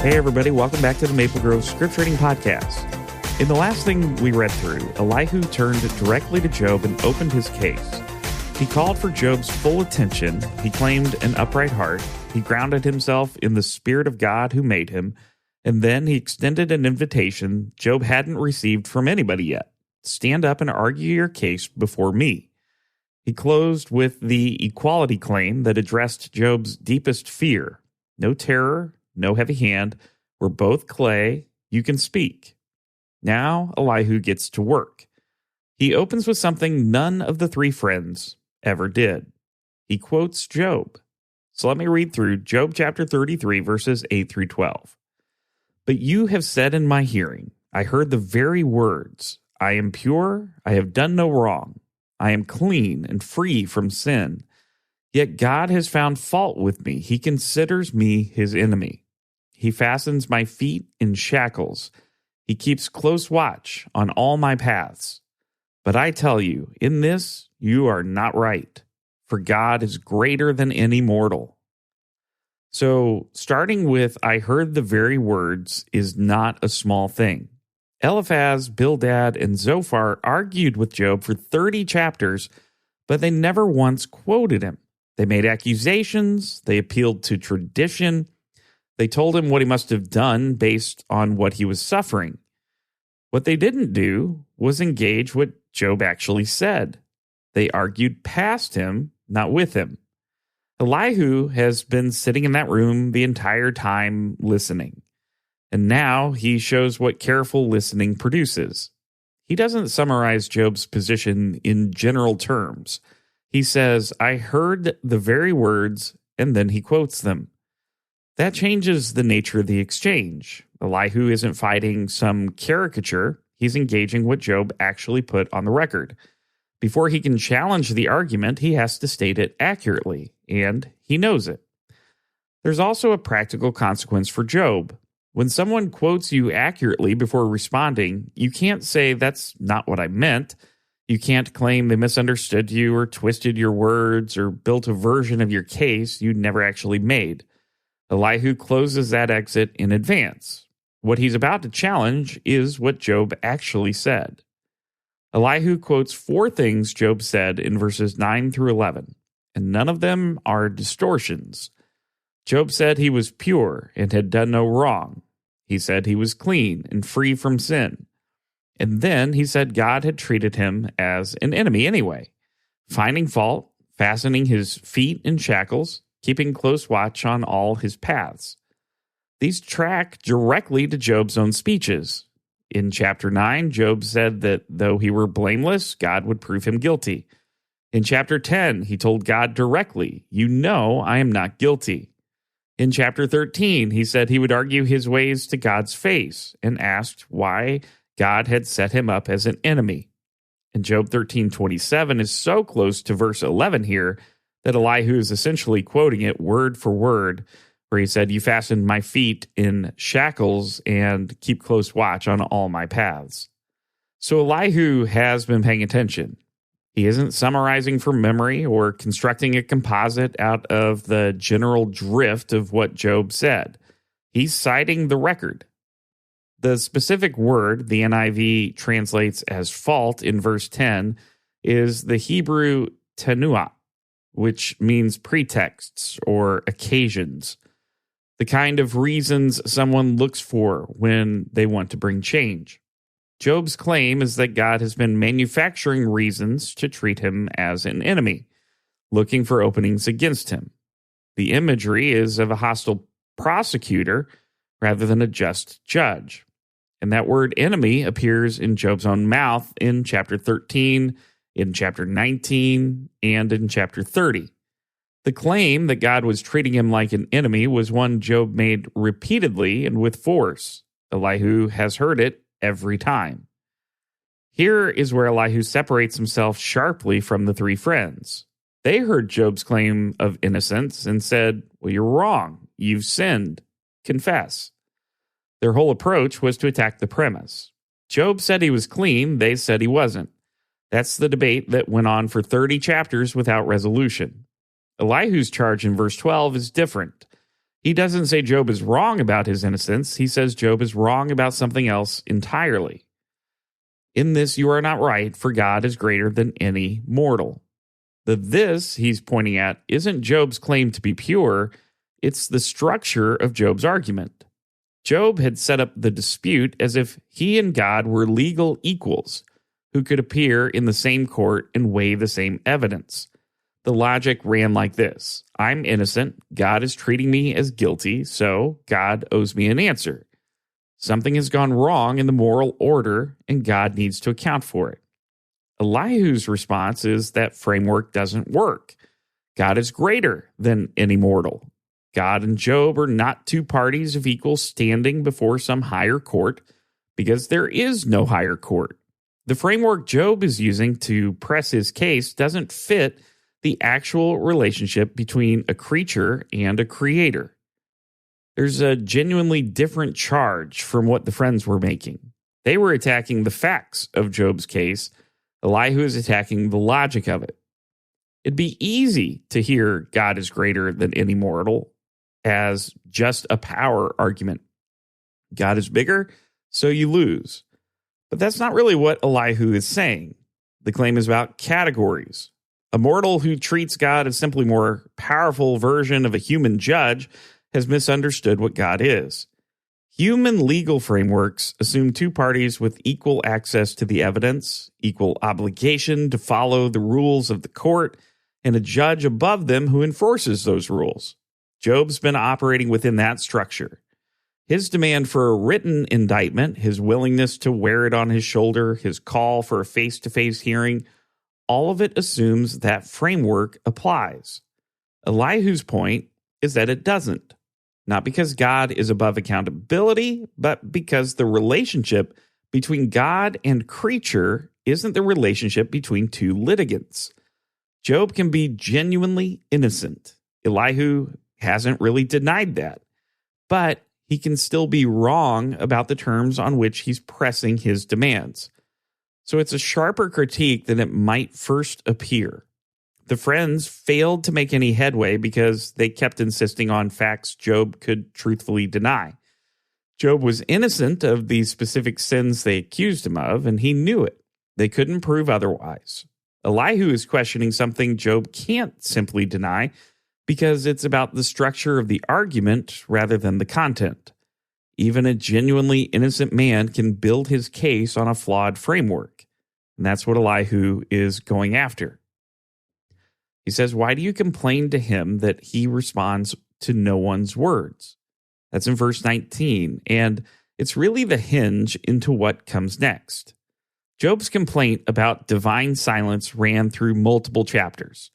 Hey everybody, welcome back to the Maple Grove Scripture Reading Podcast. In the last thing we read through, Elihu turned directly to Job and opened his case. He called for Job's full attention, he claimed an upright heart, he grounded himself in the Spirit of God who made him, and then he extended an invitation Job hadn't received from anybody yet. Stand up and argue your case before me. He closed with the equality claim that addressed Job's deepest fear. No terror, no heavy hand. We're both clay. You can speak. Now Elihu gets to work. He opens with something none of the three friends ever did. He quotes Job. So let me read through Job chapter 33, verses 8 through 12. But you have said in my hearing, I heard the very words, I am pure, I have done no wrong. I am clean and free from sin. Yet God has found fault with me. He considers me his enemy. He fastens my feet in shackles. He keeps close watch on all my paths. But I tell you, in this you are not right, for God is greater than any mortal. So, starting with I heard the very words is not a small thing. Eliphaz, Bildad, and Zophar argued with Job for 30 chapters, but they never once quoted him. They made accusations, they appealed to tradition, they told him what he must have done based on what he was suffering. What they didn't do was engage what Job actually said. They argued past him, not with him. Elihu has been sitting in that room the entire time listening. And now he shows what careful listening produces. He doesn't summarize Job's position in general terms. He says, I heard the very words, and then he quotes them. That changes the nature of the exchange. Elihu isn't fighting some caricature. He's engaging what Job actually put on the record. Before he can challenge the argument, he has to state it accurately, and he knows it. There's also a practical consequence for Job. When someone quotes you accurately before responding, you can't say, that's not what I meant. You can't claim they misunderstood you or twisted your words or built a version of your case you never actually made. Elihu closes that exit in advance. What he's about to challenge is what Job actually said. Elihu quotes 4 things Job said in verses 9 through 11, and none of them are distortions. Job said he was pure and had done no wrong. He said he was clean and free from sin. And then he said God had treated him as an enemy anyway, finding fault, fastening his feet in shackles, keeping close watch on all his paths. These track directly to Job's own speeches. In chapter 9, Job said that though he were blameless, God would prove him guilty. In chapter 10, he told God directly, you know I am not guilty. In chapter 13, he said he would argue his ways to God's face and asked why God had set him up as an enemy. And Job 13:27 is so close to verse 11 here that Elihu is essentially quoting it word for word, where he said, you fastened my feet in shackles and keep close watch on all my paths. So Elihu has been paying attention. He isn't summarizing from memory or constructing a composite out of the general drift of what Job said. He's citing the record. The specific word the NIV translates as fault in verse 10 is the Hebrew tenuah, which means pretexts or occasions, the kind of reasons someone looks for when they want to bring change. Job's claim is that God has been manufacturing reasons to treat him as an enemy, looking for openings against him. The imagery is of a hostile prosecutor rather than a just judge. And that word enemy appears in Job's own mouth in chapter 13, in chapter 19, and in chapter 30. The claim that God was treating him like an enemy was one Job made repeatedly and with force. Elihu has heard it every time. Here is where Elihu separates himself sharply from the 3 friends. They heard Job's claim of innocence and said, well, you're wrong. You've sinned. Confess. Their whole approach was to attack the premise. Job said he was clean. They said he wasn't. That's the debate that went on for 30 chapters without resolution. Elihu's charge in verse 12 is different. He doesn't say Job is wrong about his innocence. He says Job is wrong about something else entirely. In this you are not right, for God is greater than any mortal. The this he's pointing at isn't Job's claim to be pure, it's the structure of Job's argument. Job had set up the dispute as if he and God were legal equals who could appear in the same court and weigh the same evidence. The logic ran like this: I'm innocent, God is treating me as guilty, so God owes me an answer. Something has gone wrong in the moral order, and God needs to account for it. Elihu's response is that framework doesn't work. God is greater than any mortal. God and Job are not two parties of equal standing before some higher court, because there is no higher court. The framework Job is using to press his case doesn't fit the actual relationship between a creature and a creator. There's a genuinely different charge from what the friends were making. They were attacking the facts of Job's case. Elihu is attacking the logic of it. It'd be easy to hear God is greater than any mortal as just a power argument. God is bigger, so you lose. But that's not really what Elihu is saying. The claim is about categories. A mortal who treats God as simply more powerful version of a human judge has misunderstood what God is. Human legal frameworks assume two parties with equal access to the evidence, equal obligation to follow the rules of the court, and a judge above them who enforces those rules. Job's been operating within that structure. His demand for a written indictment, his willingness to wear it on his shoulder, his call for a face-to-face hearing, all of it assumes that framework applies. Elihu's point is that it doesn't. Not because God is above accountability, but because the relationship between God and creature isn't the relationship between two litigants. Job can be genuinely innocent. Elihu hasn't really denied that. But he can still be wrong about the terms on which he's pressing his demands. So it's a sharper critique than it might first appear. The friends failed to make any headway because they kept insisting on facts Job could truthfully deny. Job was innocent of the specific sins they accused him of, and he knew it. They couldn't prove otherwise. Elihu is questioning something Job can't simply deny because it's about the structure of the argument rather than the content. Even a genuinely innocent man can build his case on a flawed framework, and that's what Elihu is going after. He says, why do you complain to him that he responds to no one's words? That's in verse 19, and it's really the hinge into what comes next. Job's complaint about divine silence ran through multiple chapters.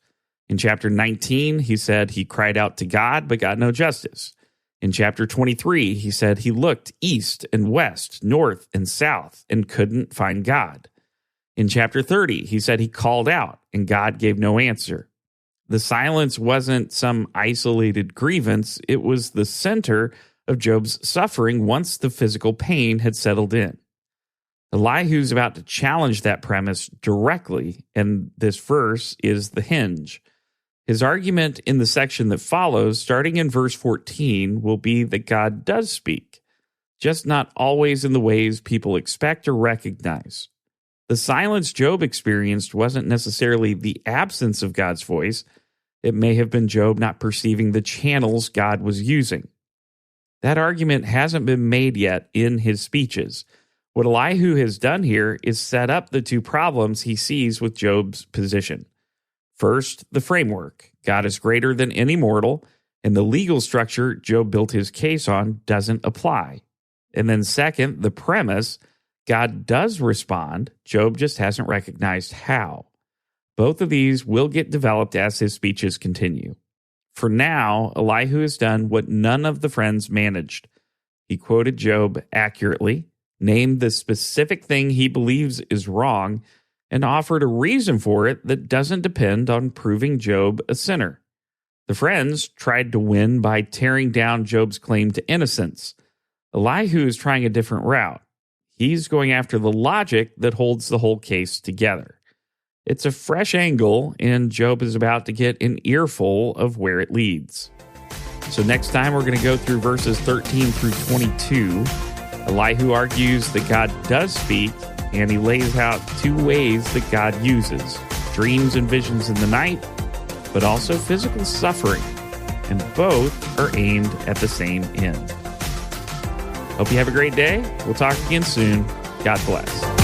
In chapter 19, he said he cried out to God but got no justice. In chapter 23, he said he looked east and west, north and south, and couldn't find God. In chapter 30, he said he called out and God gave no answer. The silence wasn't some isolated grievance, it was the center of Job's suffering once the physical pain had settled in. Elihu's about to challenge that premise directly, and this verse is the hinge. His argument in the section that follows, starting in verse 14, will be that God does speak, just not always in the ways people expect or recognize. The silence Job experienced wasn't necessarily the absence of God's voice. It may have been Job not perceiving the channels God was using. That argument hasn't been made yet in his speeches. What Elihu has done here is set up the two problems he sees with Job's position. First, the framework. God is greater than any mortal, and the legal structure Job built his case on doesn't apply. And then second, the premise. God does respond, Job just hasn't recognized how. Both of these will get developed as his speeches continue. For now, Elihu has done what none of the friends managed. He quoted Job accurately, named the specific thing he believes is wrong, and offered a reason for it that doesn't depend on proving Job a sinner. The friends tried to win by tearing down Job's claim to innocence. Elihu is trying a different route. He's going after the logic that holds the whole case together. It's a fresh angle, and Job is about to get an earful of where it leads. So next time we're going to go through verses 13 through 22. Elihu argues that God does speak, and he lays out two ways that God uses: dreams and visions in the night, but also physical suffering. And both are aimed at the same end. Hope you have a great day. We'll talk again soon. God bless.